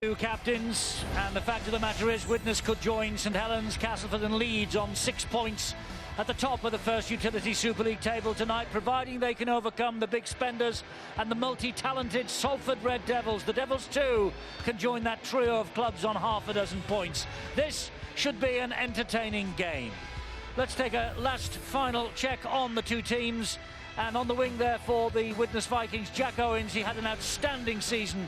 Two captains, and the fact of the matter is Widnes could join St Helens, Castleford and Leeds on 6 points at the top of the first utility Super League table tonight, providing they can overcome the big spenders and the multi-talented Salford Red Devils. The Devils too can join that trio of clubs on half a dozen points. This should be an entertaining game. Let's take a last final check on the two teams, and on the wing there for the Widnes Vikings, Jack Owens. He had an outstanding season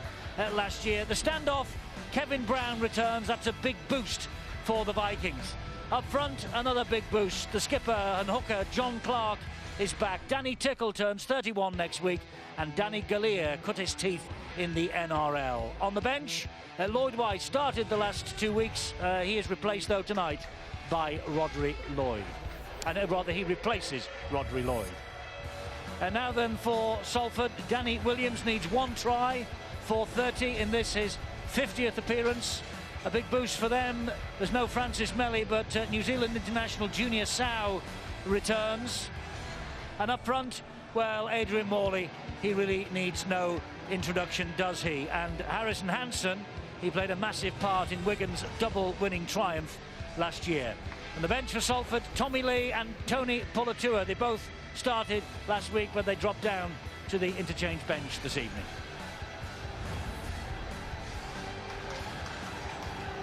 last year. The standoff, Kevin Brown returns. That's a big boost for the Vikings. Up front, another big boost. The skipper and hooker, John Clark, is back. Danny Tickle turns 31 next week, and Danny Gallier cut his teeth in the NRL. On the bench, Lloyd White started the last 2 weeks. He is replaced, though, tonight by Rodri Lloyd. And rather, he replaces Rodri Lloyd. And now then for Salford, Danny Williams needs one try for 30 in this, his 50th appearance. A big boost for them. There's no Francis Melly, but New Zealand international Junior Sow returns. And up front, well, Adrian Morley, he really needs no introduction, does he? And Harrison Hansen, he played a massive part in Wigan's double-winning triumph last year. On the bench for Salford, Tommy Lee and Tony Pulatua. They both started last week, but they dropped down to the interchange bench this evening.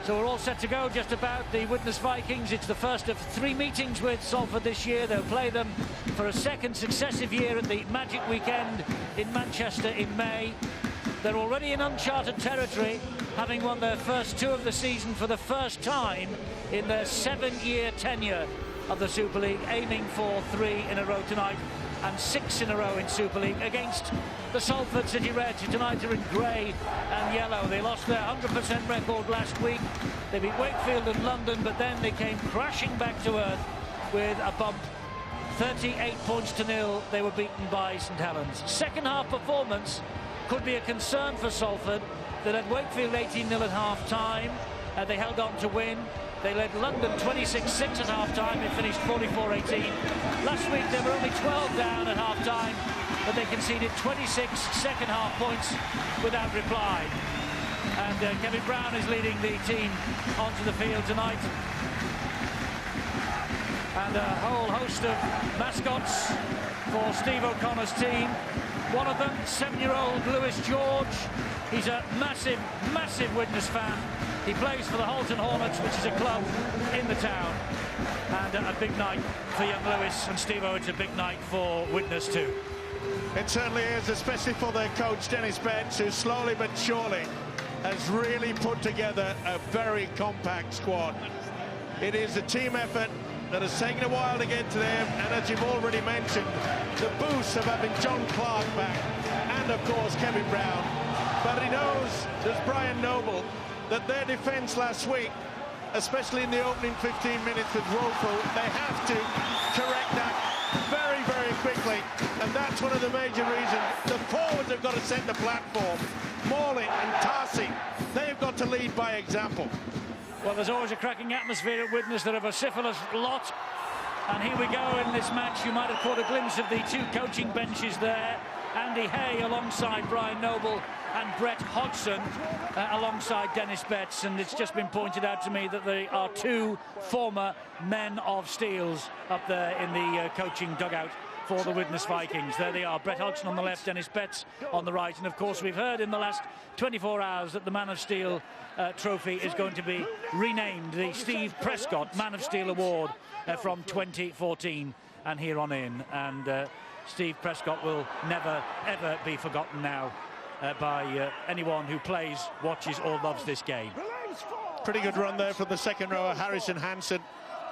So we're all set to go just about. The Widnes Vikings, it's the first of 3 meetings with Salford this year. They'll play them for a second successive year at the Magic Weekend in Manchester in May. They're already in uncharted territory, having won their first 2 of the season for the first time in their 7-year tenure of the Super League, aiming for 3 in a row tonight and 6 in a row in Super League against the Salford City Reds, who tonight are in grey and yellow. They lost their 100% record last week. They beat Wakefield and London, but then they came crashing back to earth with a bump. 38 points to 0, they were beaten by St Helens. Second half performance could be a concern for Salford. They led Wakefield 18-0 at half-time. They held on to win. They led London 26-6 at half-time. They finished 44-18. Last week they were only 12 down at half-time, but they conceded 26 second-half points without reply. And Kevin Brown is leading the team onto the field tonight. And a whole host of mascots for Steve O'Connor's team. One of them, 7-year-old Lewis George. He's a massive, massive Widnes fan. He plays for the Halton Hornets, which is a club in the town. And a big night for young Lewis, and Steve-O, it's a big night for Widnes too. It certainly is, especially for their coach, Dennis Betts, who slowly but surely has really put together a very compact squad. It is a team effort that has taken a while to get to them, and as you've already mentioned, the boost of having John Clark back, and of course Kevin Brown. But he knows, there's Brian Noble, that their defence last week, especially in the opening 15 minutes was woeful. They have to correct that very, very quickly, and that's one of the major reasons. The forwards have got to set the platform. Morley and Tarsi, they've got to lead by example. Well, there's always a cracking atmosphere at Widnes. They're a vociferous lot. And here we go in this match. You might have caught a glimpse of the 2 coaching benches there. Andy Hay alongside Brian Noble and Brett Hodgson alongside Dennis Betts. And it's just been pointed out to me that there are 2 former men of Steels up there in the coaching dugout for the Widnes Vikings. There they are, Brett Hodgson on the left, Dennis Betts on the right. And of course we've heard in the last 24 hours that the Man of Steel trophy is going to be renamed the Steve Prescott Man of Steel Award from 2014 and here on in. And Steve Prescott will never ever be forgotten now by anyone who plays, watches or loves this game. Pretty good run there from the second rower, Harrison Hansen.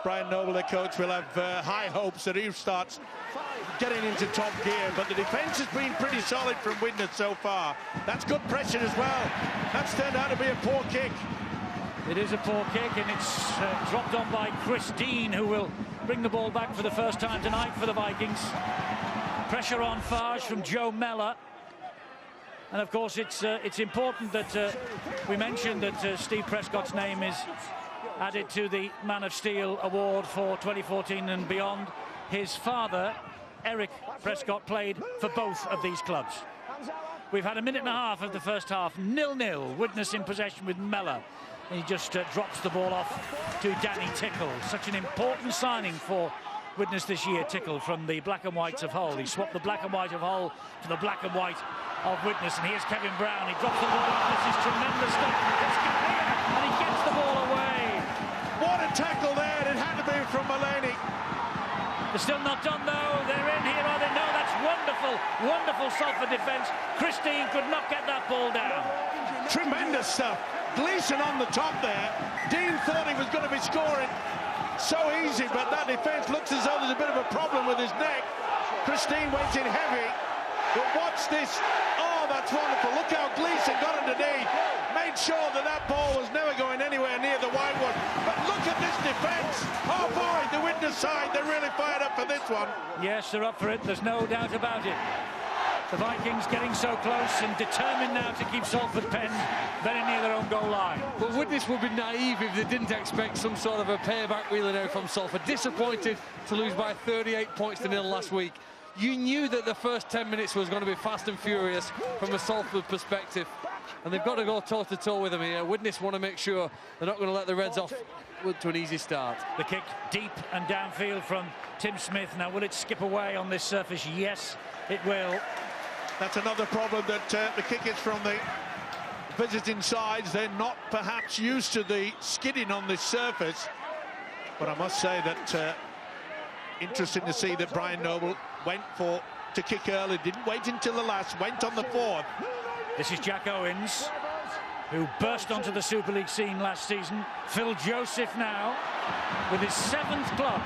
Brian Noble, the coach, will have high hopes that he starts getting into top gear, but the defence has been pretty solid from Widnes so far. That's good pressure as well. That's turned out to be a poor kick. It is a poor kick, and it's dropped on by Chris Dean, who will bring the ball back for the first time tonight for the Vikings. Pressure on Farge from Joe Mellor. And of course it's important that we mentioned that Steve Prescott's name is added to the Man of Steel Award for 2014 and beyond. His father, Eric Prescott, played for both of these clubs. We've had a minute and a half of the first half, 0-0. Widnes in possession with Mellor. He just drops the ball off to Danny Tickle. Such an important signing for Widnes this year, Tickle, from the black and whites of Hull. He swapped the black and white of Hull for the black and white of Widnes. And here's Kevin Brown. He drops the ball off. This is tremendous stuff. It's Galea, and he gets the ball away. What a tackle there. It had to be from Mulaney. They're still not done, though. They're in here, are they? No, that's wonderful, wonderful Salford defence. Christine could not get that ball down. Tremendous stuff. Gleeson on the top there. Dean thought he was going to be scoring so easy, but that defence looks as though there's a bit of a problem with his neck. Christine went in heavy, but watch this. Oh, that's wonderful. Look how Gleeson got underneath. Made sure that that ball was never going anywhere near the wide one. But look at this defence. Oh, boy, the Widnes side, they're really fired up for this one. Yes, they're up for it. There's no doubt about it. The Vikings getting so close and determined now to keep Salford penned very near their own goal line. But Widnes would be naive if they didn't expect some sort of a payback wheeler now from Salford. Disappointed to lose by 38 points to 0 last week. You knew that the first 10 minutes was going to be fast and furious from a Salford perspective. And they've got to go toe-to-toe with them here. Widnes want to make sure they're not going to let the Reds off to an easy start. The kick deep and downfield from Tim Smith. Now, will it skip away on this surface? Yes, it will. That's another problem, that the kick is from the visiting sides. They're not perhaps used to the skidding on this surface. But I must say that interesting to see that Brian Noble went to kick early, didn't wait until the last, went on the fourth. This is Jack Owens, who burst onto the Super League scene last season. Phil Joseph now with his 7th club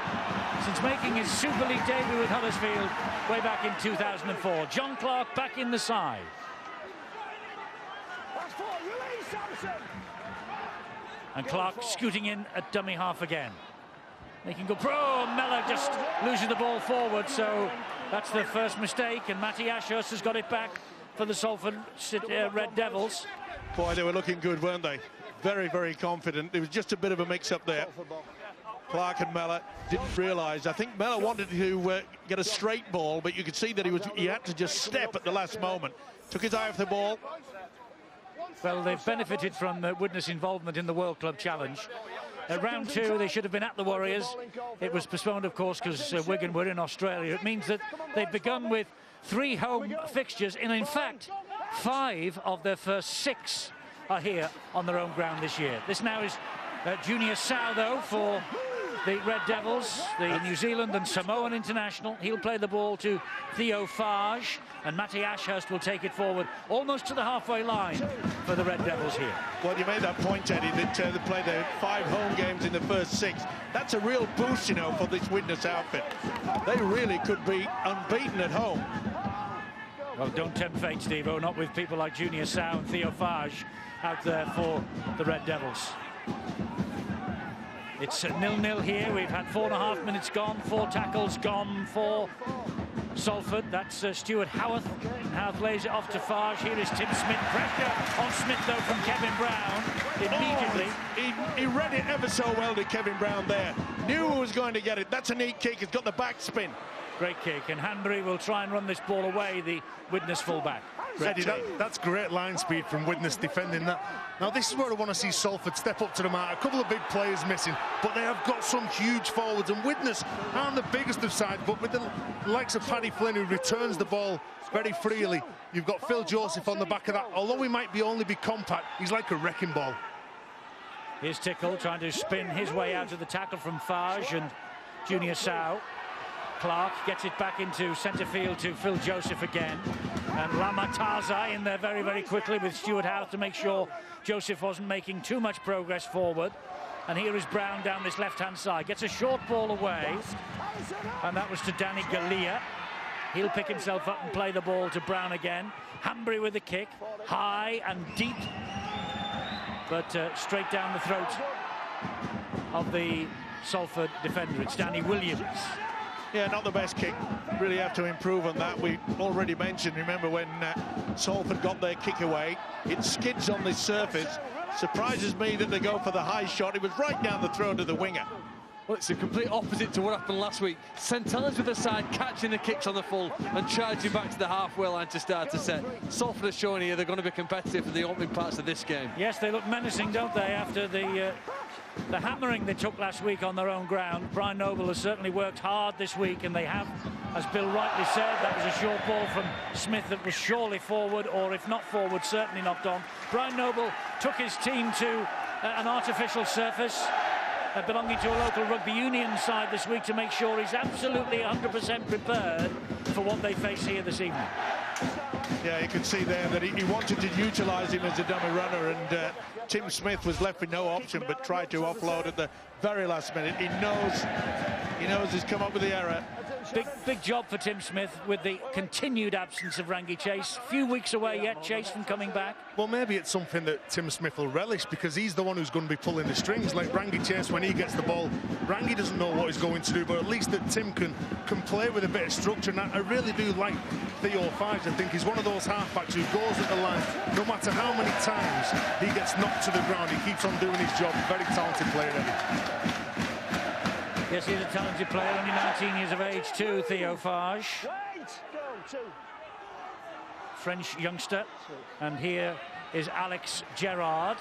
since making his Super League debut with Huddersfield way back in 2004. John Clark back in the side. And Clark scooting in at dummy half again. Making go pro. Mellor just losing the ball forward, so that's the first mistake, and Matty Ashurst has got it back for the Salford Red Devils. Boy, they were looking good, weren't they? Very, very confident. There was just a bit of a mix-up there. Clark and Mellor didn't realise. I think Mellor wanted to get a straight ball, but you could see that he had to just step at the last moment. Took his eye off the ball. Well, they've benefited from Widnes' involvement in the World Club Challenge. At round 2, they should have been at the Warriors. It was postponed, of course, because Wigan were in Australia. It means that they've begun with 3 home fixtures, and in fact, 5 of their first 6 are here on their own ground this year. This now is Junior Sau, though, for the Red Devils, the New Zealand and Samoan international. He'll play the ball to Theo Fage, and Matty Ashurst will take it forward almost to the halfway line for the Red Devils here. Well, you made that point, Eddie, that they played their 5 home games in the first 6. That's a real boost, you know, for this Widnes outfit. They really could be unbeaten at home. Well, don't tempt fate, Steve-O, not with people like Junior Sau and Theo Fage out there for the Red Devils. It's 0-0 here. We've had 4.5 minutes gone, 4 tackles gone for Salford. That's Stuart Howarth. Howarth lays it off to Fage. Here is Tim Smith. Pressure on Smith, though, from Kevin Brown immediately. Oh, he read it ever so well to Kevin Brown there. Knew who was going to get it. That's a neat kick. It's got the back spin. Great kick, and Hanbury will try and run this ball away, the Widnes fullback. Eddie, that's great line speed from Widnes defending that. Now, this is where I want to see Salford step up to the mark. A couple of big players missing, but they have got some huge forwards, and Widnes aren't the biggest of sides, but with the likes of Paddy Flynn, who returns the ball very freely. You've got Phil Joseph on the back of that. Although he might only be compact, he's like a wrecking ball. Here's Tickle trying to spin his way out of the tackle from Fage and Junior Sau. Clark gets it back into centre field to Phil Joseph again, and Lamataza in there very, very quickly with Stuart Howarth to make sure Joseph wasn't making too much progress forward. And here is Brown down this left-hand side, gets a short ball away, and that was to Danny Galea. He'll pick himself up and play the ball to Brown again. Hanbury with the kick, high and deep, but straight down the throat of the Salford defender. It's Danny Williams. Yeah, not the best kick. Really have to improve on that. We already mentioned, remember, when Salford got their kick away, it skids on this surface. Surprises me that they go for the high shot. It was right down the throat of the winger. Well, it's the complete opposite to what happened last week. St Helens with the side, catching the kicks on the full and charging back to the halfway line to start the set. Salford are showing here they're going to be competitive for the opening parts of this game. Yes, they look menacing, don't they, after the hammering they took last week on their own ground. Brian Noble has certainly worked hard this week, and they have, as Bill rightly said, that was a short ball from Smith that was surely forward, or if not forward, certainly knocked on. Brian Noble took his team to an artificial surface belonging to a local rugby union side this week to make sure he's absolutely 100% prepared for what they face here this evening. Yeah, you can see there that he wanted to utilise him as a dummy runner, and Tim Smith was left with no option but tried to offload at the very last minute. He knows he's come up with the error. Big job for Tim Smith with the continued absence of Rangi Chase. Few weeks away yet, Chase, from coming back. Well, maybe it's something that Tim Smith will relish, because he's the one who's going to be pulling the strings. Like Rangi Chase, when he gets the ball, Rangi doesn't know what he's going to do, but at least that Tim can play with a bit of structure. And I really do like Theo Fives. I think he's one of those halfbacks who goes at the line. No matter how many times he gets knocked to the ground, he keeps on doing his job. Very talented player, Eddie. Yes, he's a talented player, only 19 years of age too, Theo Fives. French youngster. And here is Alex Gerard.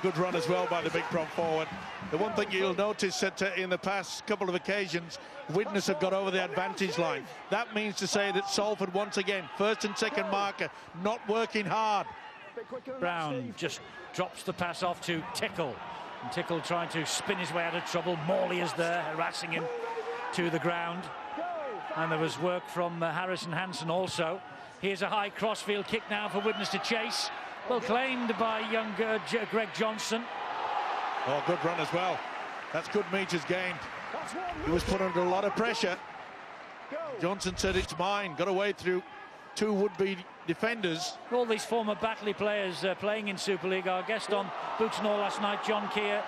Good run as well by the big prop forward. The one thing you'll notice that in the past couple of occasions, Widnes have got over the advantage line. That means to say that Salford, once again, first and second marker, not working hard. Brown just drops the pass off to Tickle. And Tickle trying to spin his way out of trouble. Morley is there, harassing him to the ground. And there was work from Harrison Hansen also. Here's a high crossfield kick now for Widnes to chase. Well claimed by young Greg Johnson. Oh, good run as well. That's good meters gained. He was put under a lot of pressure. Johnson said, it's mine. Got away through two would-be defenders. All these former Batley players playing in Super League. Our guest on Boots and All last night, John Keir,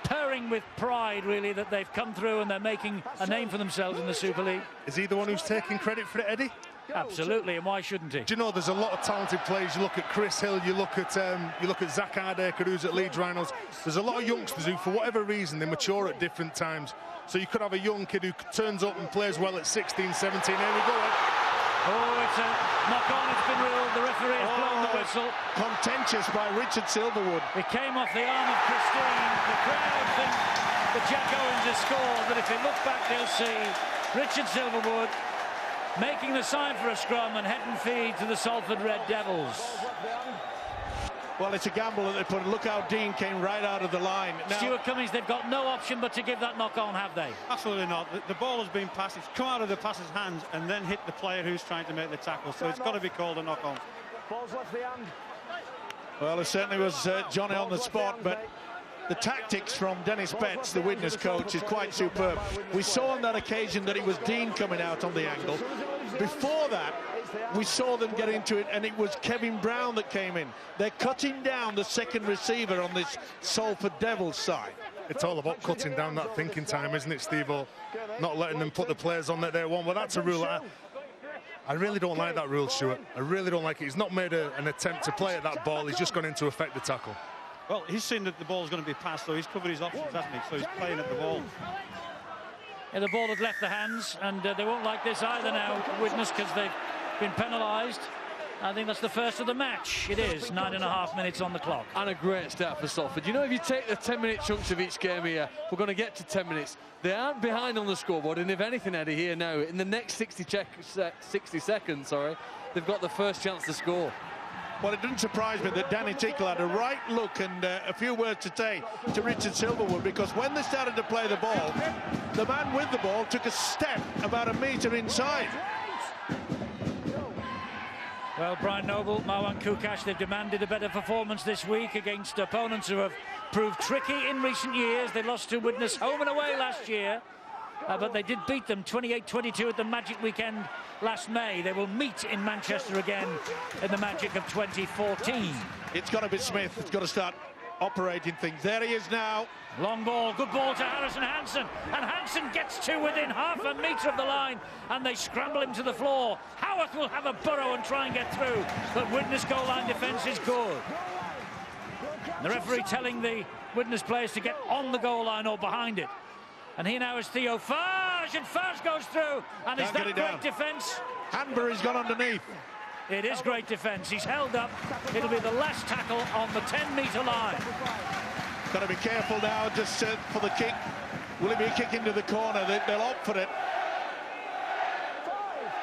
purring with pride, really, that they've come through and they're making a name for themselves in the Super League. Is he the one who's taking credit for it, Eddie? Absolutely, and why shouldn't he? Do you know, there's a lot of talented players. You look at Chris Hill, you look at Zach Hardaker, who's at Leeds Rhinos. There's a lot of youngsters who, for whatever reason, they mature at different times. So you could have a young kid who turns up and plays well at 16, 17. Here we go. Oh, it's a knock-on, it's been ruled. The referee has blown the whistle. Contentious by Richard Silverwood. It came off the arm of Christine. The crowd think that Jack Owens has scored, but if they look back, they'll see Richard Silverwood making the sign for a scrum and head and feed to the Salford Red Devils. Well, it's a gamble that they put. Look how Dean came right out of the line. Now, Stuart Cummings, they've got no option but to give that knock-on, have they? Absolutely not. The ball has been passed. It's come out of the passer's hands and then hit the player who's trying to make the tackle. So it's got to be called a knock-on. Ball's left the hand. Well, it certainly was Johnny on the spot, but the tactics from Dennis Betts, the Widnes coach, is quite superb. We saw on that occasion that it was Dean coming out on the angle. Before that, we saw them get into it, and it was Kevin Brown that came in. They're cutting down the second receiver on this Salford Devils side. It's all about cutting down that thinking time, isn't it, Steve-O? Not letting them put the players on that they want. Well, that's a rule. I really don't like that rule, Stuart. I really don't like it. He's not made an attempt to play at that ball. He's just gone in to affect the tackle. Well, he's seen that the ball's going to be passed, so he's covered his options, hasn't he? So he's playing at the ball. Yeah, the ball had left the hands, and they won't like this either now, Widnes, because they've been penalised. I think that's the first of the match. It is 9.5 minutes on the clock. And a great start for Salford. You know, if you take the 10-minute chunks of each game here, we're going to get to 10 minutes. They aren't behind on the scoreboard, and if anything, Eddie, here now, in the next 60 seconds, they've got the first chance to score. Well, it didn't surprise me that Danny Tickle had a right look and a few words to say to Richard Silverwood, because when they started to play the ball, the man with the ball took a step about a metre inside. Well, Brian Noble, Marwan Kukash, they've demanded a better performance this week against opponents who have proved tricky in recent years. They lost to Widnes home and away last year, but they did beat them 28-22 at the Magic weekend last May. They will meet in Manchester again in the Magic of 2014. It's got to be Smith. It's got to start operating things. There he is now. Long ball, good ball to Harrison Hansen, and Hansen gets to within half a metre of the line, and they scramble him to the floor. Howarth will have a burrow and try and get through, but Widnes goal line defence is good. The referee telling the Widnes players to get on the goal line or behind it. And here now is Theo Farge, and Farge goes through. And is that great defence? Hanbury's gone underneath. It is great defence. He's held up. It'll be the last tackle on the 10-metre line. Got to be careful now, just for the kick. Will it be a kick into the corner? They'll opt for it.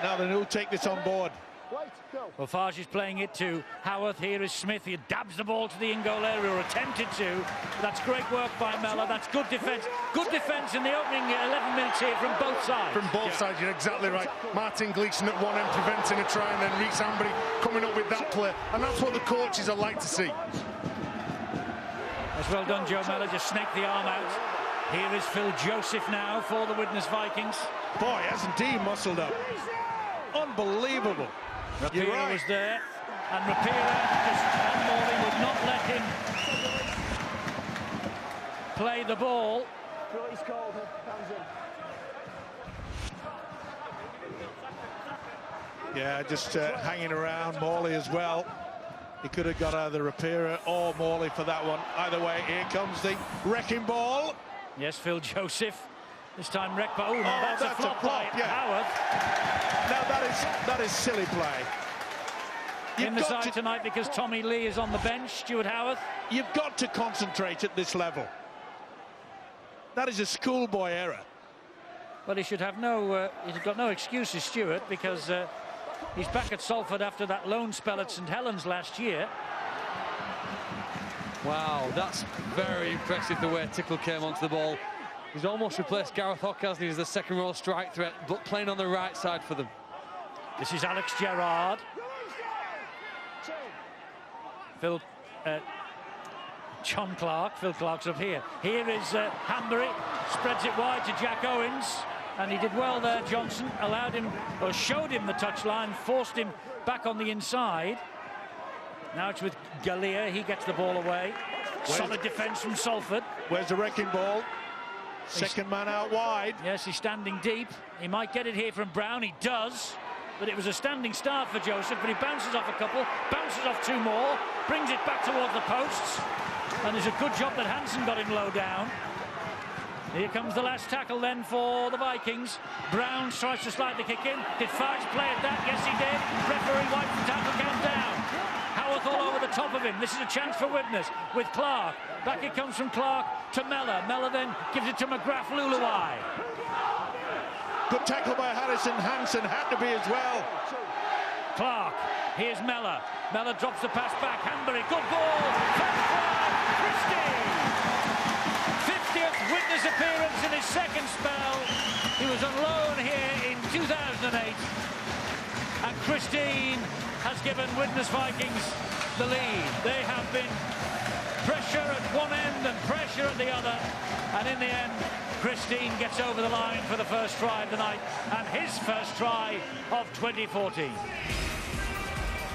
Now they will take this on board. Well, Farge is playing it to Howarth. Here is Smith. He dabs the ball to the in-goal area, or attempted to. That's great work by Mellor. That's good defence. Good defence in the opening 11 minutes here from both sides. From both sides, you're exactly right. Martin Gleeson at one end preventing a try, and then Reece Hanbury coming up with that play. And that's what the coaches are like to see. That's well done, Joe Mellor. Just snaked the arm out. Here is Phil Joseph now for the Widnes Vikings. Boy, hasn't he muscled up. Unbelievable. Rapira was there, and Rapira Morley would not let him play the ball. Yeah, just hanging around. Morley as well. He could have got either Rapira or Morley for that one. Either way, here comes the wrecking ball. Yes, Phil Joseph. This time wreck, but no, that's a flop by Howarth. Now that is silly play. In the side tonight because Tommy Lee is on the bench, Stuart Howarth. You've got to concentrate at this level. That is a schoolboy error. Well, he should have he's got no excuses, Stuart, because he's back at Salford after that loan spell at St Helens last year. Wow, that's very impressive the way Tickle came onto the ball. He's almost replaced Gareth Hockasney as the second row strike threat, but playing on the right side for them. This is Alex Gerrard. John Clark. Phil Clark's up here. Here is Hanbury. Spreads it wide to Jack Owens. And he did well there, Johnson. Allowed him, or showed him the touchline, forced him back on the inside. Now it's with Galea. He gets the ball away. Solid defence from Salford. Where's the wrecking ball? Second man out wide. Yes, he's standing deep. He might get it here from Brown. He does. But it was a standing start for Joseph, but he bounces off a couple, bounces off two more, brings it back towards the posts. And there's a good job that Hansen got him low down. Here comes the last tackle then for the Vikings. Brown tries to slide the kick in. Did Farge play at that? Yes, he did. Referee wipes the tackle count down. Howarth all over the top of him. This is a chance for Widnes with Clark. Back it comes from Clark to Mellor. Mellor then gives it to McGrath Luluai. Good tackle by Harrison. Hansen had to be as well. Clark. Here's Mellor. Mellor drops the pass back. Hanbury. Good ball. First try. Christie. 50th Widnes appearance in his second spell. He was on loan here in 2008. And Christine has given Widnes Vikings the lead. They have been pressure at one end and pressure at the other. And in the end, Christine gets over the line for the first try of the night, and his first try of 2014.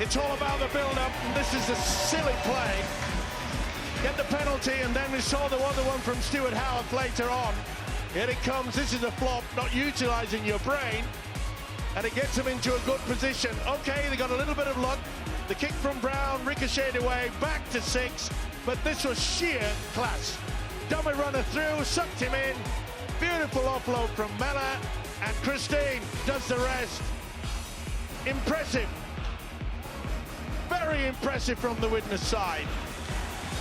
It's all about the build-up, and this is a silly play. Get the penalty, and then we saw the other one from Stuart Howarth later on. Here it comes. This is a flop, not utilising your brain, and it gets them into a good position. Okay, they got a little bit of luck. The kick from Brown ricocheted away, back to 6, but this was sheer class. Dummy runner through, sucked him in. Beautiful offload from Mellor, and Christine does the rest. Impressive. Very impressive from the Widnes side.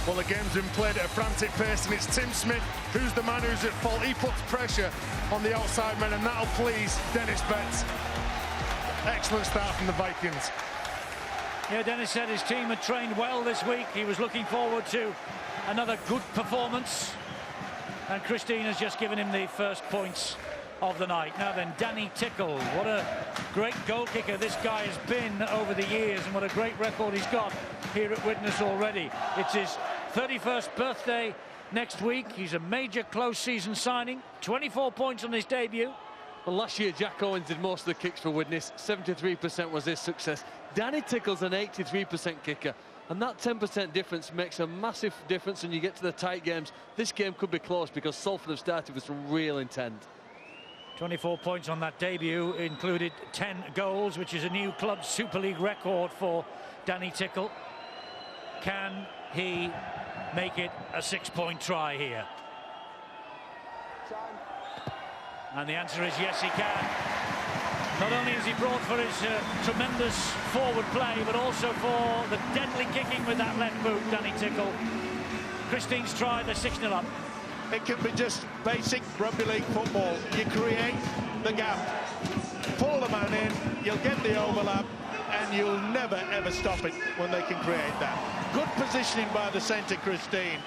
Well, the game's been played at a frantic pace, and it's Tim Smith who's the man who's at fault. He puts pressure on the outside men, and that'll please Dennis Betts. Excellent start from the Vikings. Yeah, Dennis said his team had trained well this week. He was looking forward to another good performance, and Christine has just given him the first points of the night. Now then, Danny Tickle, what a great goal kicker this guy has been over the years, and what a great record he's got here at Widnes already. It's his 31st birthday next week. He's a major close season signing, 24 points on his debut. Well, last year Jack Owens did most of the kicks for Widnes. 73% was his success. Danny Tickle's an 83% kicker, and that 10% difference makes a massive difference when you get to the tight games. This game could be close because Salford have started with some real intent. 24 points on that debut, included 10 goals, which is a new club Super League record for Danny Tickle. Can he make it a 6-point try here? And the answer is yes, he can. Not only is he brought for his tremendous forward play, but also for the deadly kicking with that left boot, Danny Tickle. Christine's tried, they're 6-0 up. It can be just basic rugby league football. You create the gap, pull the man in, you'll get the overlap, and you'll never, ever stop it when they can create that. Good positioning by the centre, Christine.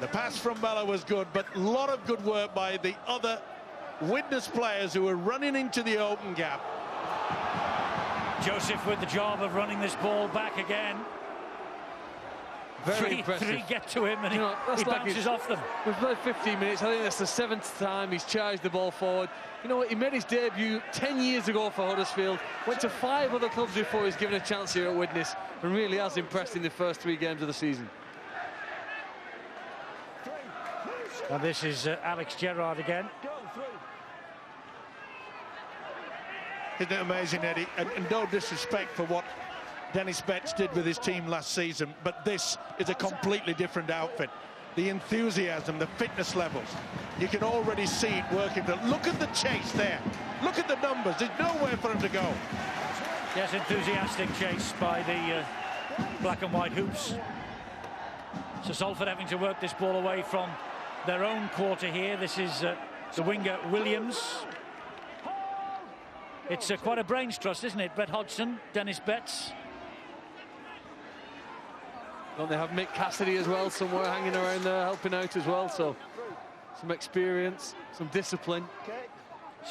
The pass from Bella was good, but a lot of good work by the other Widnes players who were running into the open gap. Joseph with the job of running this ball back again. Very impressive. Three get to him, and he bounces off them. We've played 15 minutes. I think that's the 7th time he's charged the ball forward. You know what? He made his debut 10 years ago for Huddersfield. Went to 5 other clubs before he's given a chance here at Widnes, and really has impressed in the first 3 games of the season. And this is Alex Gerrard again. Isn't it amazing, Eddie? And no disrespect for what Dennis Betts did with his team last season, but this is a completely different outfit. The enthusiasm, the fitness levels, you can already see it working. Look at the chase there. Look at the numbers. There's nowhere for him to go. Yes, enthusiastic chase by the black and white hoops. So Salford having to work this ball away from their own quarter here. This is the winger Williams. It's quite a brains trust, isn't it? Brett Hodgson, Dennis Betts. Don't they have Mick Cassidy as well somewhere hanging around there helping out as well? So some experience, some discipline,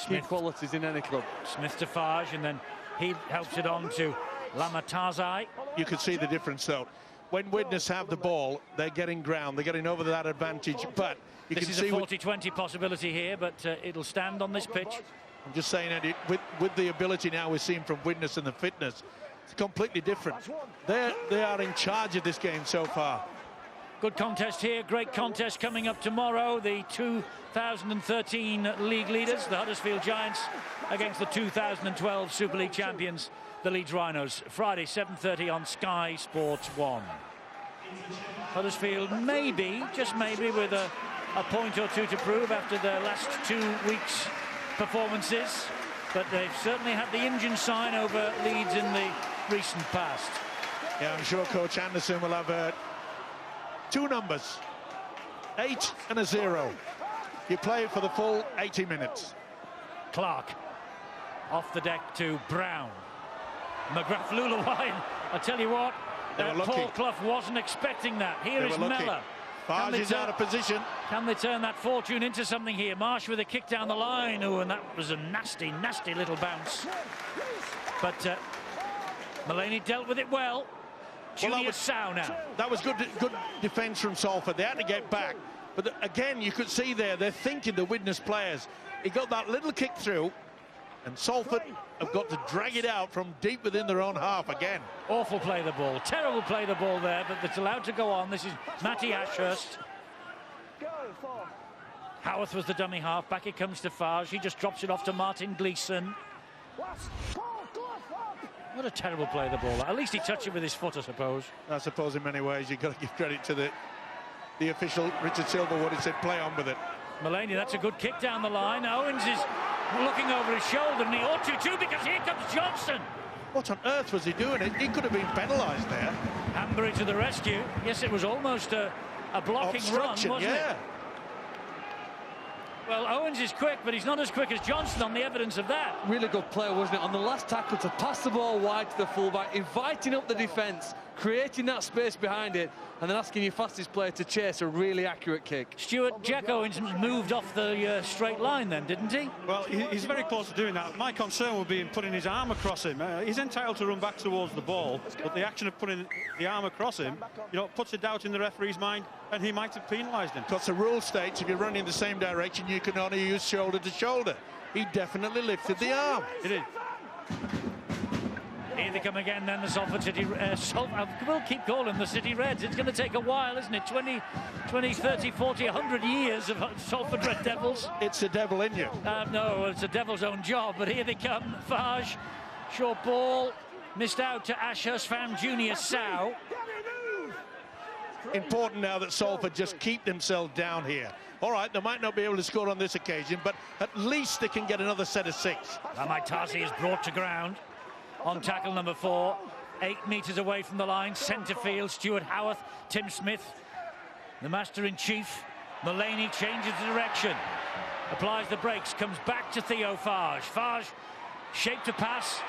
key qualities in any club. Smith to Farge, and then he helps it on to Lamatazai. You can see the difference though. When Widnes have the ball, they're getting ground, they're getting over that advantage, but you this can is see a 40-20 possibility here, but it'll stand on this pitch. I'm just saying, Eddie, with the ability now we're seeing from Widnes and the fitness, it's completely different. They are in charge of this game so far. Good contest here, great contest coming up tomorrow. The 2013 league leaders, the Huddersfield Giants, against the 2012 Super League champions, the Leeds Rhinos. Friday, 7:30 on Sky Sports 1. Huddersfield maybe, just maybe, with a point or two to prove after their last 2 weeks' performances, but they've certainly had the engine sign over Leeds in the recent past. Yeah, I'm sure Coach Anderson will have 2 numbers, 8 and a 0. You play for the full 80 minutes. Clark off the deck to Brown. McGrath Lulawine, I tell you what, Paul Clough wasn't expecting that. Here is Mellor. Farge is out of position. Can they turn that fortune into something here? Marsh with a kick down the line. Oh, and that was a nasty, nasty little bounce. But Mulaney dealt with it well. Julius Sow now. That was good defence from Salford. They had to get back. But again, you could see there, they're thinking, the Widnes players. He got that little kick through, and Salford have got to drag it out from deep within their own half again. Awful play the ball, terrible play the ball there, but it's allowed to go on. This is Matty Ashurst. Howarth was the dummy half. Back it comes to Farge. He just drops it off to Martin Gleeson. What a terrible play the ball. At least he touched it with his foot, I suppose. I suppose in many ways you've got to give credit to the official, Richard Silverwood. He said play on with it. Mulaney, that's a good kick down the line. Owens is looking over his shoulder, and he ought to too, because here comes Johnson. What on earth was he doing? He could have been penalised there. Hanbury to the rescue. Yes, it was almost a blocking run, wasn't it? Well, Owens is quick, but he's not as quick as Johnson on the evidence of that. Really good play, wasn't it? On the last tackle, to pass the ball wide to the fullback, inviting up the defence, creating that space behind it, and then asking your fastest player to chase a really accurate kick. Stuart, Jack Owens moved off the straight line then, didn't he? Well, he's very close to doing that. My concern would be in putting his arm across him. He's entitled to run back towards the ball, but the action of putting the arm across him, you know, puts a doubt in the referee's mind, and he might have penalised him. Because the rule states if you're running in the same direction, you can only use shoulder to shoulder. He definitely lifted the arm. He did. Here they come again then, the Salford City... we'll keep calling the City Reds. It's going to take a while, isn't it? 20, 30, 40, 100 years of Salford Red Devils. It's the devil in you. No, it's a devil's own job, but here they come. Farge, short ball, missed out to Ashurst, found Junior Sow. important now that Salford just keep themselves down here. All right, they might not be able to score on this occasion, but at least they can get another set of 6. Amaitasi is brought to ground on tackle number 4. 8 metres away from the line, centre field, Stuart Howarth, Tim Smith, the master-in-chief. Mullaney changes the direction, applies the brakes, comes back to Theo Farge. Farge shaped to pass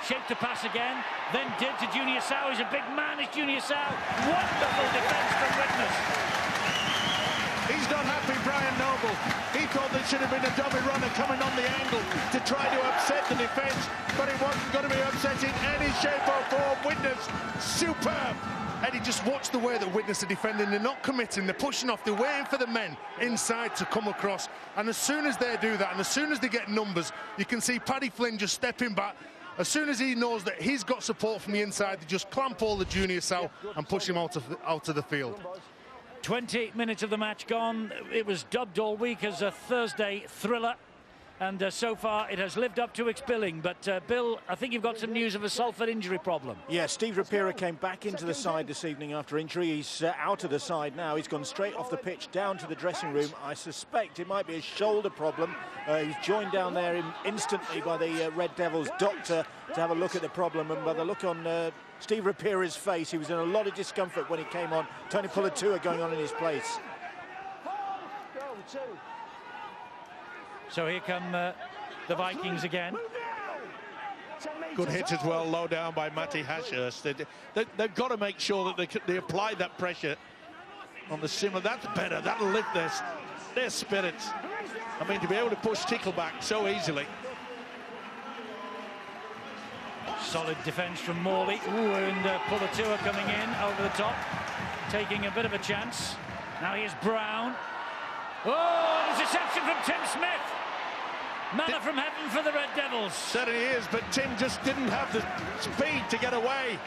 again, then did to Junior Sau. He's a big man, is Junior Sau. Wonderful defence from Widnes. He's not happy, Brian Noble. He thought there should have been a dummy runner coming on the angle to try to upset the defence, but he wasn't going to be upsetting any shape or form. Widnes, superb. Eddie, just watch the way that Widnes are defending. They're not committing, they're pushing off, they're waiting for the men inside to come across. And as soon as they do that, and as soon as they get numbers, you can see Paddy Flynn just stepping back. As soon as he knows that he's got support from the inside, they just clamp all the Junior Sau and push him out of the field. 20 minutes of the match gone. It was dubbed all week as a Thursday thriller, and so far it has lived up to its billing. But Bill, I think you've got some news of a Salford injury problem. Yeah, Steve Rapira came back into the side this evening after injury. He's out of the side now. He's gone straight off the pitch down to the dressing room. I suspect it might be a shoulder problem. He's joined down there instantly by the Red Devils doctor to have a look at the problem, and by the look on Steve Rapira's face, he was in a lot of discomfort when he came on. Tony Pulatua going on in his place. So here come the Vikings again. Good hit as well, low down by Matty Ashurst. They've got to make sure that they apply that pressure on the simmer. That's better. That'll lift their spirits. I mean, to be able to push Tickle back so easily. Solid defence from Morley. Ooh, and Pulatua coming in over the top, taking a bit of a chance. Now here's Brown. Oh, interception from Tim Smith. Manna from heaven for the Red Devils. Certainly is, but Tim just didn't have the speed to get away.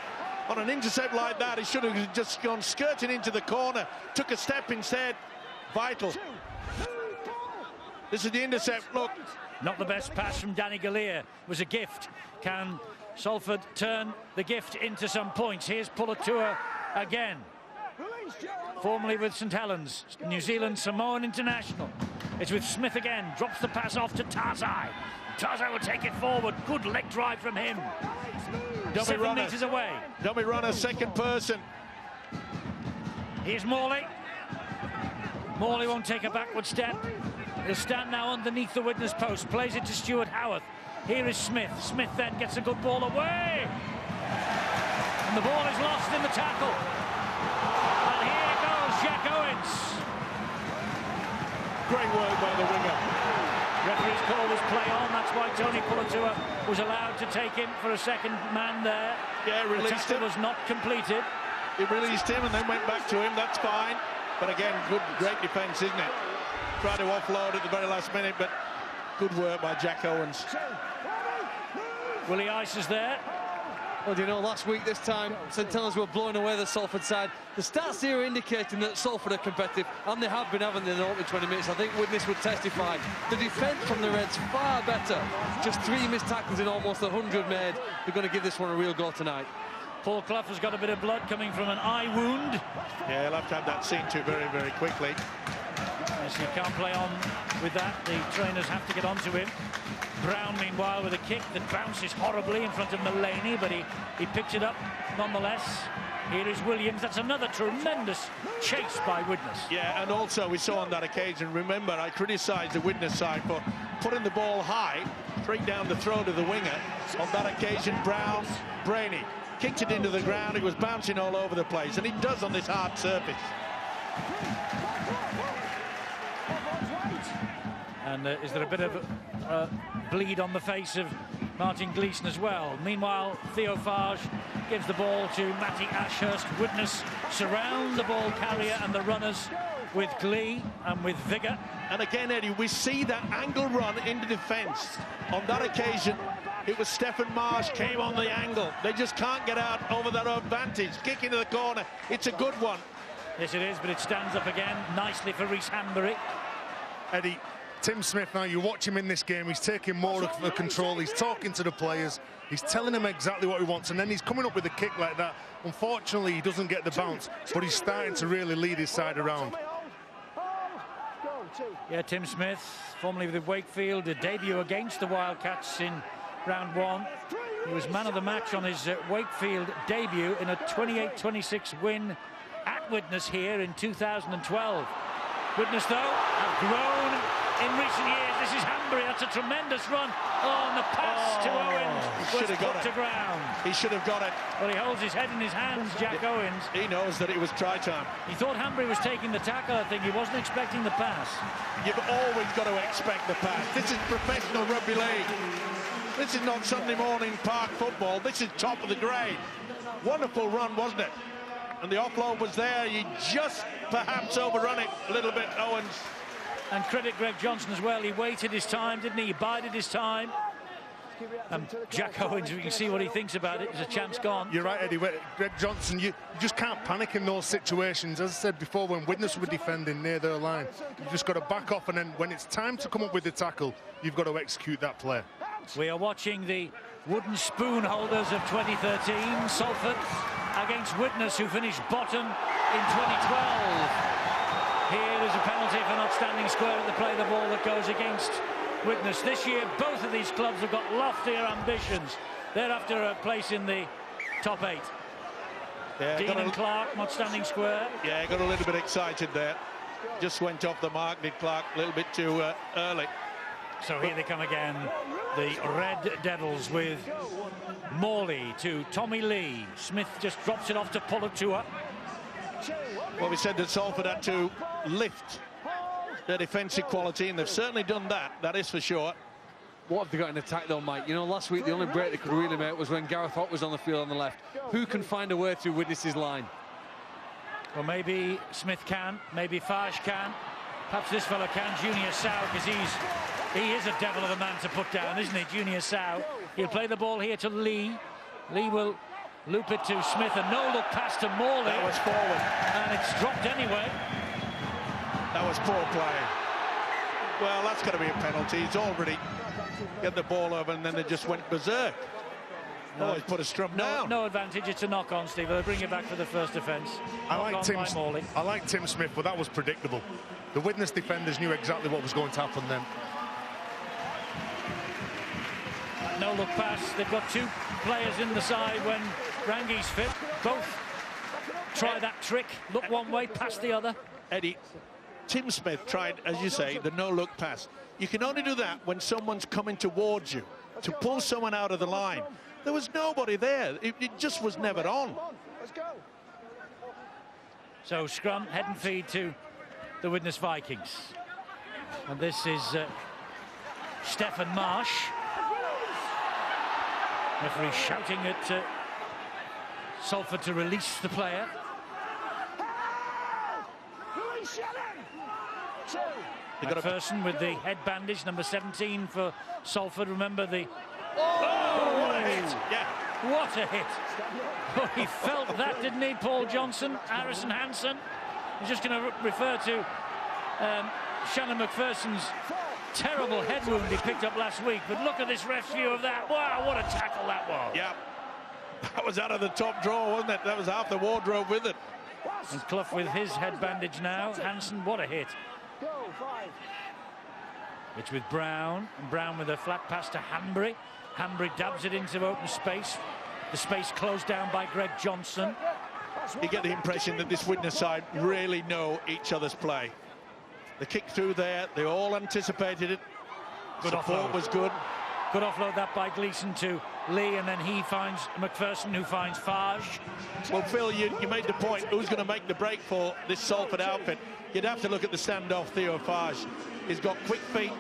On an intercept like that, he should have just gone skirting into the corner. Took a step instead. Vital. This is the intercept, look. Not the best pass from Danny Galea. Was a gift. Can Salford turn the gift into some points? Here's Pulatua again. Formerly with St Helens, New Zealand Samoan international. It's with Smith again, drops the pass off to Tarzai. Tarzai will take it forward, good leg drive from him. 7 metres away. Dummy runner, second person. Here's Morley. Morley won't take a backward step. He'll stand now underneath the Widnes post, plays it to Stuart Howarth. Here is Smith. Smith then gets a good ball away. And the ball is lost in the tackle. And here goes Jack Owens. Great work by the winger. Referee's call was play on. That's why Tony Pulatua was allowed to take him for a second man there. Yeah, released him. Was not completed. He released him and then went back to him. That's fine. But again, great defence, isn't it? Tried to offload at the very last minute, but good work by Jack Owens. Willie Ice is there. Well, you know, last week this time, St Helens were blowing away the Salford side. The stats here are indicating that Salford are competitive, and they have been having in the opening 20 minutes. I think Widnes would testify. The defence from the Reds far better. Just 3 missed tackles in almost 100 made. They're going to give this one a real go tonight. Paul Clough has got a bit of blood coming from an eye wound. Yeah, he'll have to have that seen to very, very quickly. Yes, he can't play on with that. The trainers have to get onto him. Brown, meanwhile, with a kick that bounces horribly in front of Mullaney, but he picks it up nonetheless. Here is Williams. That's another tremendous chase by Widnes. Yeah, and also we saw on that occasion, remember, I criticised the Widnes side for putting the ball high, straight down the throat of the winger. On that occasion, Brown, Brainy, kicked it into the ground. It was bouncing all over the place, and it does on this hard surface. And is there a bit of bleed on the face of Martin Gleeson as well? Meanwhile, Theo Farge gives the ball to Matty Ashurst. Widnes surround the ball carrier and the runners with glee and with vigour. And again, Eddie, we see that angle run into defence. On that occasion, it was Stephen Marsh came on the angle. They just can't get out over that advantage. Kick into the corner. It's a good one. Yes, it is, but it stands up again nicely for Rhys Hanbury. Eddie, Tim Smith, now you watch him in this game, he's taking more of the control, he's talking to the players, he's telling them exactly what he wants, and then he's coming up with a kick like that. Unfortunately, he doesn't get the bounce, but he's starting to really lead his side around. Yeah, Tim Smith, formerly with Wakefield, a debut against the Wildcats in round 1. He was man of the match on his Wakefield debut in a 28-26 win at Widnes here in 2012. Widnes, though, have grown in recent years. This is Hanbury. That's a tremendous run. Oh, and the pass to Owens was put to ground. He should have got it. Well, he holds his head in his hands, Jack Owens. He knows that it was try time. He thought Hanbury was taking the tackle, I think. He wasn't expecting the pass. You've always got to expect the pass. This is professional rugby league. This is not Sunday morning park football. This is top of the grade. Wonderful run, wasn't it? And the offload was there. You just perhaps overrun it a little bit, Owens. And credit Greg Johnson as well. He waited his time, didn't he? He bided his time. And Jack Owens, we can see what he thinks about it. There's a chance gone. You're right, Eddie. Greg Johnson, you just can't panic in those situations. As I said before, when Widnes were defending near their line, you've just got to back off, and then when it's time to come up with the tackle, you've got to execute that play. We are watching the wooden spoon holders of 2013, Salford against Widnes, who finished bottom in 2012. Here is a penalty for not standing square at the play of the ball that goes against Widnes. This year, both of these clubs have got loftier ambitions. They're after a place in the top 8. Yeah, Dean and Clark not standing square. Yeah, got a little bit excited there. Just went off the mark, did Clark, a little bit too early. So here they come again, the Red Devils with Morley to Tommy Lee. Smith just drops it off to Pulatua. Well, we said that Salford had to lift their defensive quality, and they've certainly done that. That is for sure. What have they got in attack, though, Mike? You know, last week the only break they could really make was when Gareth Hott was on the field on the left. Who can find a way through Widnes' line? Well, maybe Smith can, maybe Farge can. Perhaps this fella can, Junior Sow, because he is a devil of a man to put down, isn't he, Junior Sow? He'll play the ball here to Lee. Lee will loop it to Smith, a no-look pass to Morley. That was forward. And it's dropped anyway. That was poor play. Well, that's got to be a penalty. He's already got the ball over, and then they just went berserk. No, he's put a scrum down. No advantage. It's a knock-on, Steve. They'll bring it back for the first offence. I like Tim Smith, but that was predictable. The Widnes defenders knew exactly what was going to happen then. No-look pass. They've got 2 players in the side when Rangi's fit. Both try that trick. Look one way, pass the other. Eddie, Tim Smith tried, as you say, the no-look pass. You can only do that when someone's coming towards you, to pull someone out of the line. There was nobody there. It just was never on. So scrum, head and feed to the Widnes Vikings. And this is Stefan Marsh. Referee shouting at Salford to release the player. McPherson with the head bandage, number 17 for Salford. Remember the... Oh, what a hit! Yeah. What a hit! Oh, he felt that, didn't he, Paul Johnson? Harrison Hansen. I'm just going to refer to Shannon McPherson's terrible head wound he picked up last week. But look at this ref's view of that. Wow, what a tackle that was. Yeah. That was out of the top drawer, wasn't it? That was half the wardrobe with it. And Clough with his head bandage now. Hansen, what a hit. It's with Brown, and Brown with a flat pass to Hanbury. Hanbury dabs it into open space. The space closed down by Greg Johnson. You get the impression that this Widnes side really know each other's play. The kick through there, they all anticipated it. Good Support offload. was good. Good offload that by Gleeson to Lee, and then he finds McPherson, who finds Farge. Well, Phil, you made the point. Who's going to make the break for this Salford outfit? You'd have to look at the standoff, Theo Farge. He's got quick feet,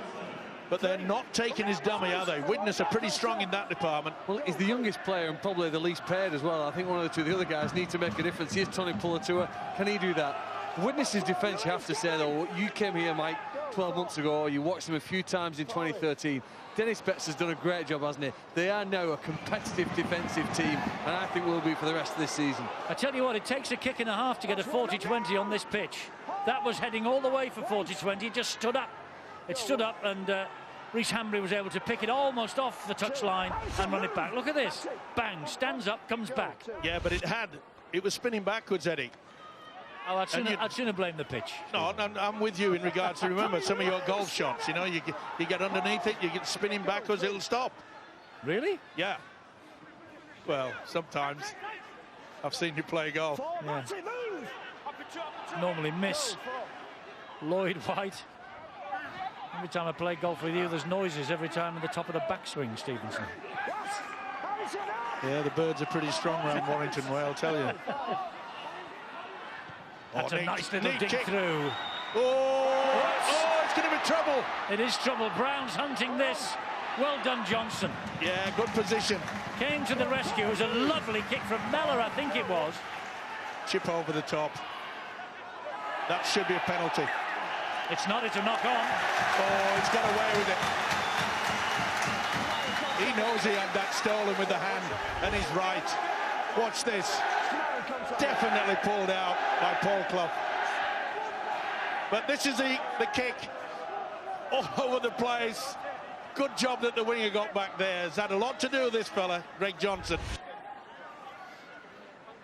but they're not taking his dummy, are they? Widnes are pretty strong in that department. Well, he's the youngest player and probably the least paid as well. I think one of the other guys need to make a difference. Here's Tony Pulatua. Can he do that? Widnes' defence, you have to say, though, you came here, Mike, 12 months ago. You watched them a few times in 2013. Dennis Betts has done a great job, hasn't he? They are now a competitive defensive team, and I think will be for the rest of this season. I tell you what, it takes a kick and a half to get a 40-20 on this pitch. That was heading all the way for 40-20, just stood up. It stood up, and Rhys Hambry was able to pick it almost off the touchline and run it back. Look at this. Bang, stands up, comes back. Yeah, but it was spinning backwards, Eddie. Oh, I'd sooner blame the pitch. No, I'm with you in regards to, remember, some of your golf shots, you know, you get underneath it, you get spinning backwards, it'll stop. Really? Yeah. Well, sometimes. I've seen you play golf. Yeah. Normally miss. Lloyd White. Every time I play golf with you, there's noises every time at the top of the backswing, Stevenson. Yeah, the birds are pretty strong around Warrington Way, I'll tell you. That's a nice little dig through. Oh, it's going to be trouble. It is trouble. Brown's hunting this. Well done, Johnson. Yeah, good position. Came to the rescue. It was a lovely kick from Mellor, I think it was. Chip over the top. That should be a penalty. It's not, it's a knock on. Oh, he's got away with it. He knows he had that stolen with the hand, and he's right. Watch this. Definitely pulled out by Paul Clough. But this is the kick all over the place. Good job that the winger got back there. Has had a lot to do with this fella, Greg Johnson.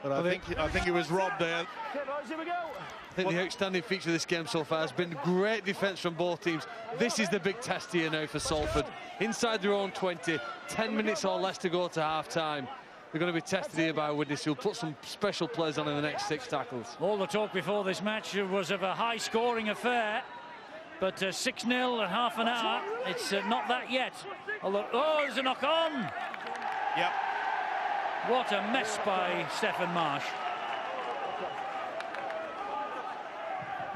But I think he was robbed there. I think the outstanding feature of this game so far has been great defence from both teams. This is the big test here now for Salford. Inside their own 20, 10 minutes or less to go to half-time. They're going to be tested here by Widnes, who'll put some special plays on in the next 6 tackles. All the talk before this match was of a high-scoring affair. But 6-0 at half an hour, it's not that yet. Although, oh, there's a knock-on. Yep. What a mess by Stephen Marsh.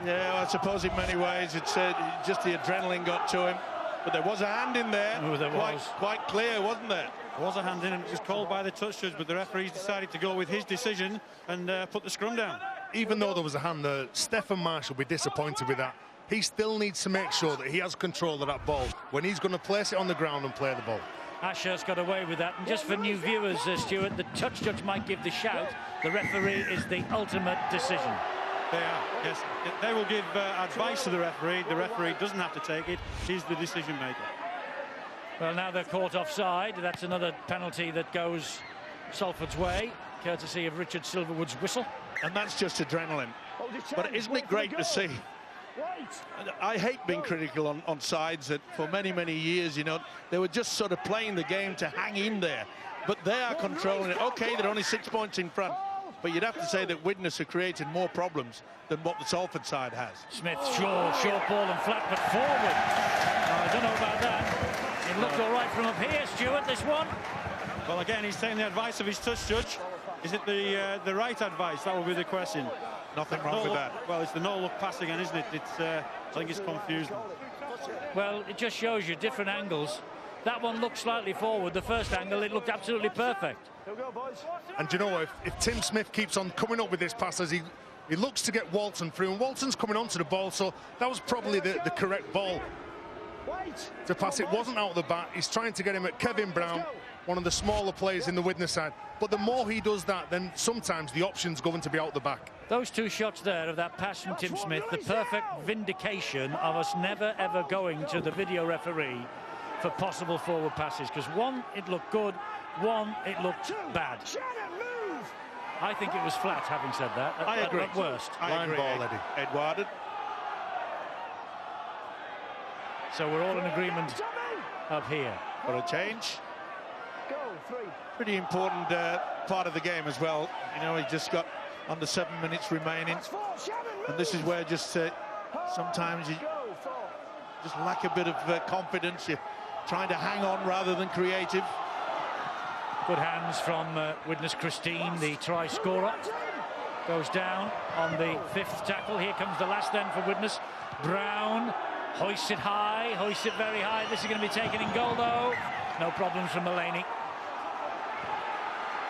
Yeah, well, I suppose in many ways it's just the adrenaline got to him. But there was a hand in there. Oh, there was. Quite clear, wasn't there? There was a hand in, and it was called by the touch judge, but the referees decided to go with his decision and put the scrum down. Even though there was a hand there, Stephen Marsh will be disappointed with that. He still needs to make sure that he has control of that ball when he's going to place it on the ground and play the ball. Ashurst got away with that. And just for new viewers, Stuart, the touch judge might give the shout. The referee is the ultimate decision. They are, yes. They will give advice to the referee. The referee doesn't have to take it. He's the decision maker. Well, now they're caught offside. That's another penalty that goes Salford's way, courtesy of Richard Silverwood's whistle. And that's just adrenaline. But isn't it great to see? I hate being critical on sides that for many, many years, you know, they were just sort of playing the game to hang in there. But they are controlling it. OK, they're only 6 points in front. But you'd have to say that Widnes have created more problems than what the Salford side has. Smith, short ball and flat, but forward. I don't know about that. It looked all right from up here, Stuart, this one. Well, again, he's taking the advice of his touch judge. Is it the right advice? That will be the question. Nothing wrong with that. Well, it's the no-look pass again, isn't it? It's I think it's confused. Well, it just shows you different angles. That one looked slightly forward. The first angle, it looked absolutely perfect. And do you know what? If Tim Smith keeps on coming up with this pass as he looks to get Walton through, and Walton's coming onto the ball, so that was probably the correct ball to pass. It wasn't out of the back. He's trying to get him at Kevin Brown, one of the smaller players in the Widnes side. But the more he does that, then sometimes the option's going to be out the back. Those 2 shots there of that pass from Tim Smith, the perfect vindication of us never, ever going to the video referee for possible forward passes. Because one, it looked good. One, it looked bad. I think it was flat, having said that. I agree. At worst. I agree. Line ball, Eddie. Edward. So we're all in agreement up here. For a change. Pretty important part of the game as well. You know, he just got under 7 minutes remaining. And this is where just sometimes you just lack a bit of confidence. You're trying to hang on rather than creative. Good hands from Widnes Christine, the try scorer. Goes down on the 5th tackle. Here comes the last then for Widnes. Brown hoists it high, hoists it very high. This is going to be taken in goal though. No problems from Mulaney.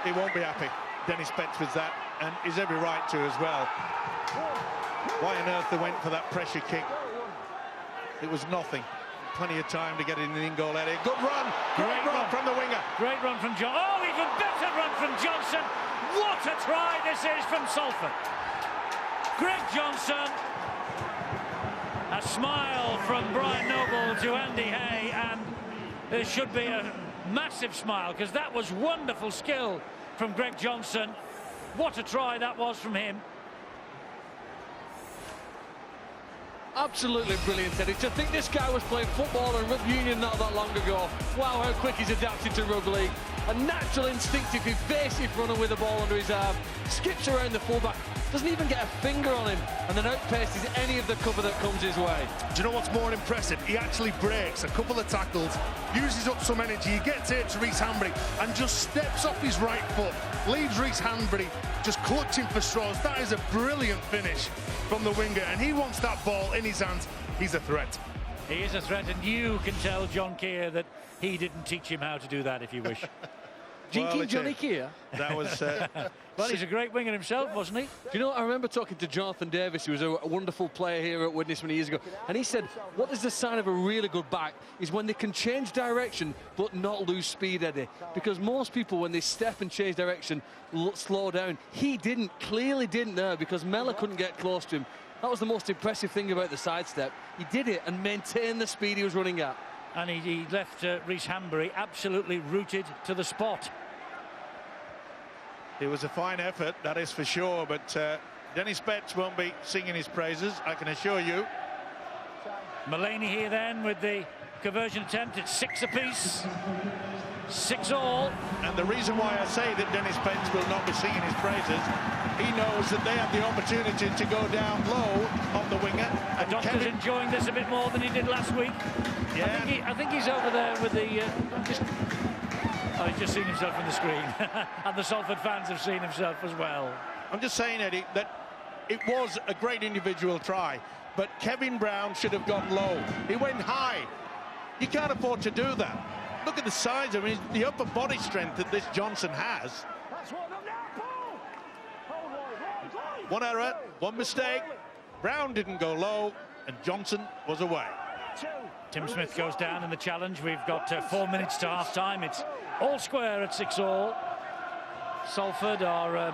He won't be happy, Dennis Betts, with that, and he's every right to as well. Why on earth they went for that pressure kick? It was nothing. Plenty of time to get in the in-goal area. Good run! Great run from the winger. Great run from Johnson. Oh, even better run from Johnson. What a try this is from Salford. Greg Johnson has smile from Brian Noble to Andy Hay, and there should be a massive smile, because that was wonderful skill from Greg Johnson. What a try that was from him. Absolutely brilliant, Eddie. To think this guy was playing football and rugby union not that long ago. Wow, how quick he's adapted to rugby league. A natural, instinctive, evasive runner with the ball under his arm. Skips around the fullback. Doesn't even get a finger on him. And then outpaces any of the cover that comes his way. Do you know what's more impressive? He actually breaks a couple of tackles, uses up some energy. He gets here to Reece Hanbury and just steps off his right foot. Leaves Reece Hanbury just clutching for straws. That is a brilliant finish from the winger, and he wants that ball in his hands. He's a threat. He is a threat, and you can tell John Keir that he didn't teach him how to do that, if you wish. Johnny Keir? That was... Well, he's a great winger himself, wasn't he? Do you know, I remember talking to Jonathan Davis, who was a wonderful player here at Widnes many years ago, and he said, what is the sign of a really good back is when they can change direction but not lose speed, Eddie. Because most people, when they step and change direction, slow down. He didn't, clearly didn't there, because Mellor couldn't get close to him. That was the most impressive thing about the sidestep. He did it and maintained the speed he was running at. And he left Reece Hanbury absolutely rooted to the spot. It was a fine effort, that is for sure, but Dennis Betts won't be singing his praises, I can assure you. Mullaney here then with the conversion attempt. It's 6 apiece. 6 all. And the reason why I say that Dennis Betts will not be singing his praises, he knows that they have the opportunity to go down low on the winger. And Doctor's enjoying this a bit more than he did last week. Yeah. I think he's over there with the... he's just seen himself on the screen. And the Salford fans have seen himself as well. I'm just saying, Eddie, that it was a great individual try, but Kevin Brown should have gone low. He went high. You can't afford to do that. Look at the size. I mean, the upper body strength that this Johnson has. One error, one mistake. Brown didn't go low, and Johnson was away. Tim Smith goes down in the challenge. We've got 4 minutes to half-time. It's all square at 6 all. Salford are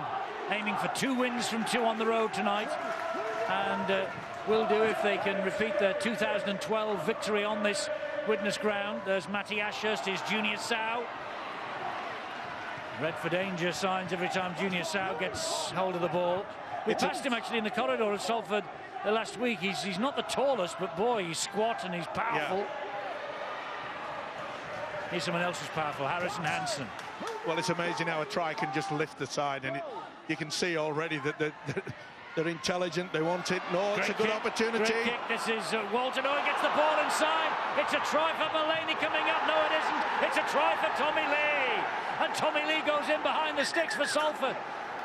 aiming for 2 wins from 2 on the road tonight, and will do if they can repeat their 2012 victory on this Widnes ground. There's Matty Ashurst, his Junior Sow. Red for danger signs every time Junior Sow gets hold of the ball. We passed him actually in the corridor at Salford last week. He's not the tallest, but boy, he's squat and he's powerful. Yeah. Here's someone else who's powerful, Harrison Hansen. Well, it's amazing how a try can just lift the side, and you can see already that they're intelligent, they want it. No, it's a good opportunity. Great kick. This is Walton. Oh, he gets the ball inside. It's a try for Mullaney coming up. No, it isn't. It's a try for Tommy Lee. And Tommy Lee goes in behind the sticks for Salford.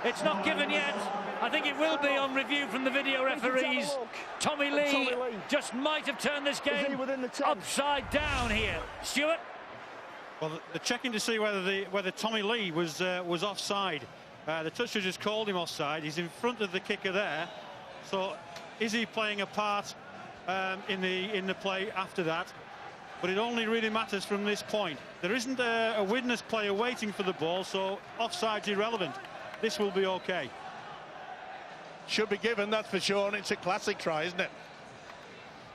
It's not given yet. I think it will be on review from the video referees. Tommy Lee just might have turned this game upside down here. Stuart? Well, they're checking to see whether Tommy Lee was offside. The touch judge has called him offside. He's in front of the kicker there. So is he playing a part in the play after that? But it only really matters from this point. There isn't a Widnes player waiting for the ball, so offside's irrelevant. This will be okay. Should be given, that's for sure, and it's a classic try, isn't it?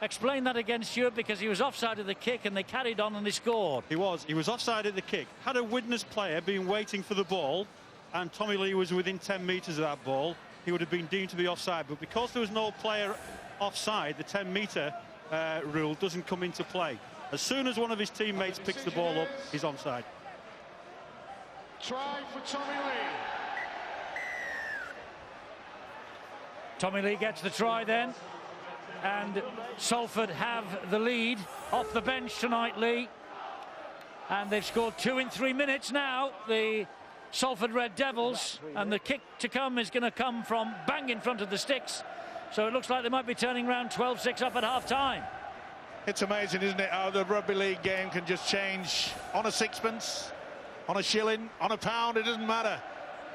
Explain that again, Stuart, because he was offside of the kick and they carried on and they scored. He was offside at the kick. Had a Widnes player been waiting for the ball and Tommy Lee was within 10 metres of that ball, he would have been deemed to be offside. But because there was no player offside, the 10-metre rule doesn't come into play. As soon as one of his teammates picks the ball up, he's onside. Try for Tommy Lee. Tommy Lee gets the try then, and Salford have the lead off the bench tonight, Lee. And they've scored 2 in 3 minutes now, the Salford Red Devils, and the kick to come is going to come from bang in front of the sticks. So it looks like they might be turning around 12-6 up at half-time. It's amazing, isn't it, how the rugby league game can just change on a sixpence, on a shilling, on a pound, it doesn't matter.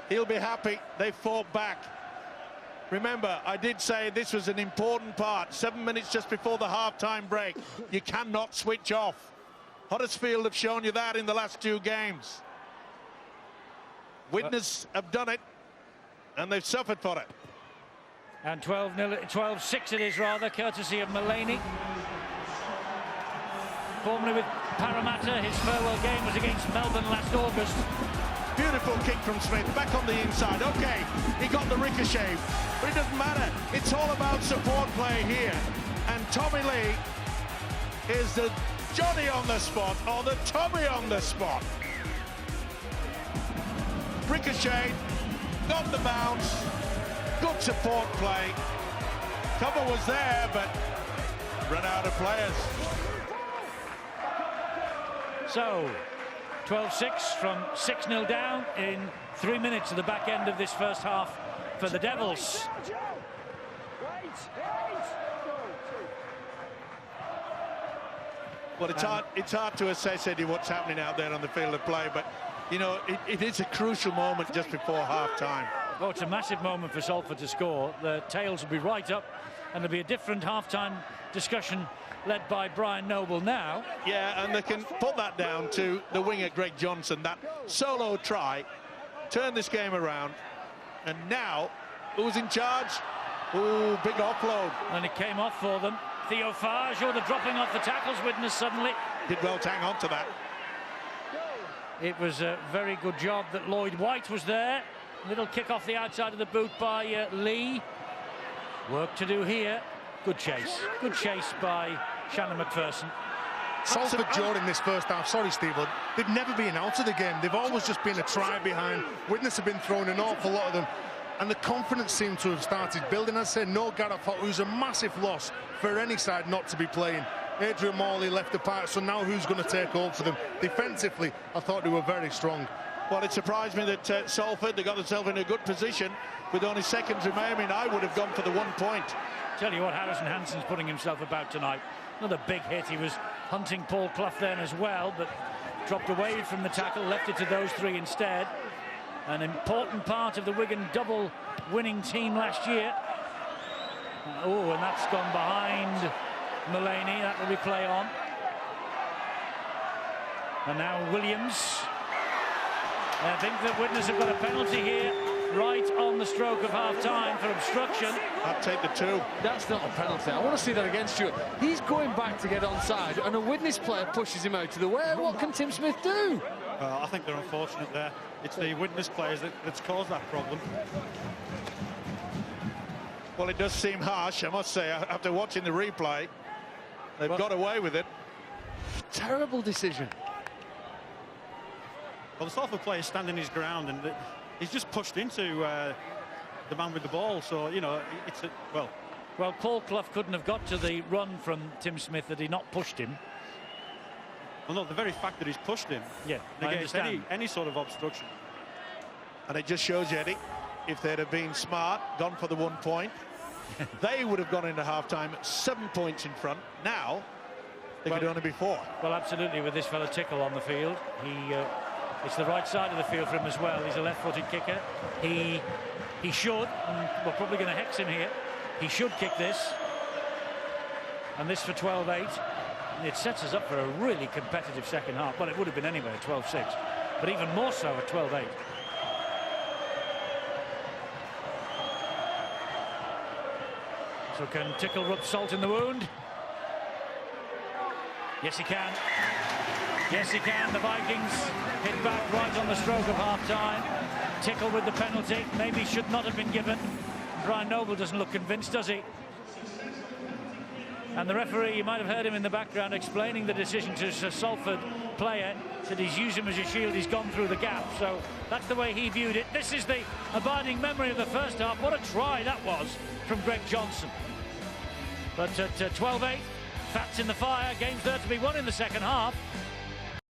He'll be happy. They fought back. Remember, I did say this was an important part. 7 minutes just before the half-time break. You cannot switch off. Huddersfield have shown you that in the last 2 games. Widnes have done it, and they've suffered for it. And 12-6 it is, rather, courtesy of Mulaney. Formerly with Parramatta, his farewell game was against Melbourne last August. Beautiful kick from Smith, back on the inside. Okay, he got the ricochet, but it doesn't matter. It's all about support play here. And Tommy Lee is the Johnny on the spot, or the Tommy on the spot. Ricochet, got the bounce, good support play. Cover was there, but run out of players. So, 12-6 from 6-0 down in 3 minutes at the back end of this first half for the Devils. Well, it's hard to assess, Eddie, what's happening out there on the field of play, but, you know, it is a crucial moment just before half-time. Oh, it's a massive moment for Salford to score. The tails will be right up, and there'll be a different half-time discussion led by Brian Noble now. Yeah, and they can put that down to the winger Greg Johnson. That solo try turned this game around. And now, who's in charge? Ooh, big offload. And it came off for them. Theo Farge, oh, the dropping off the tackles witness suddenly. Did well to hang on to that. It was a very good job that Lloyd White was there. Little kick off the outside of the boot by Lee. Work to do here. Good chase by Shannon McPherson. Salford during this first half, sorry Steve, but they've never been out of the game. They've always just been a try behind. Widnes have been throwing an awful lot of them, and the confidence seemed to have started building. As I said, no Gareth Holt, who's a massive loss for any side not to be playing. Adrian Morley left the park, so now who's going to take hold for them? Defensively, I thought they were very strong. Well, it surprised me that Salford, they got themselves in a good position. With only seconds remaining, I would have gone for the 1 point. Tell you what, Harrison Hansen's putting himself about tonight. Another big hit. He was hunting Paul Clough then as well, but dropped away from the tackle, left it to those three instead. An important part of the Wigan double winning team last year. Oh, and that's gone behind Mulaney. That will be play on. And now Williams. I think that Widnes have got a penalty here, right on the stroke of half-time for obstruction. I'll take the 2. That's not a penalty. I want to see that again, Stuart. He's going back to get onside, and a Widnes player pushes him out to the way. What can Tim Smith do? I think they're unfortunate there. It's the Widnes players that's caused that problem. Well, it does seem harsh, I must say, after watching the replay. They've got away with it. Terrible decision. Well, the Salford player is standing his ground, and he's just pushed into the man with the ball. So, you know, it's a, Well, Paul Clough couldn't have got to the run from Tim Smith had he not pushed him. Well, no, the very fact that he's pushed him negates any sort of obstruction. And it just shows you, Eddie, if they'd have been smart, gone for the 1 point, they would have gone into half-time 7 points in front. Now, they could only be 4. Well, absolutely, with this fella Tickle on the field. It's the right side of the field for him as well. He's a left-footed kicker. He should, and we're probably going to hex him here, he should kick this. And this for 12-8. It sets us up for a really competitive second half. Well, it would have been anyway at 12-6, but even more so at 12-8. So can Tickle rub salt in the wound? Yes, he can. Yes, he can. The Vikings hit back right on the stroke of half-time. Tickle with the penalty. Maybe should not have been given. Brian Noble doesn't look convinced, does he? And the referee, you might have heard him in the background explaining the decision to a Salford player, that he's used him as a shield, he's gone through the gap. So that's the way he viewed it. This is the abiding memory of the first half. What a try that was from Greg Johnson. But at 12-8, Fats in the fire. Game's there to be won in the second half.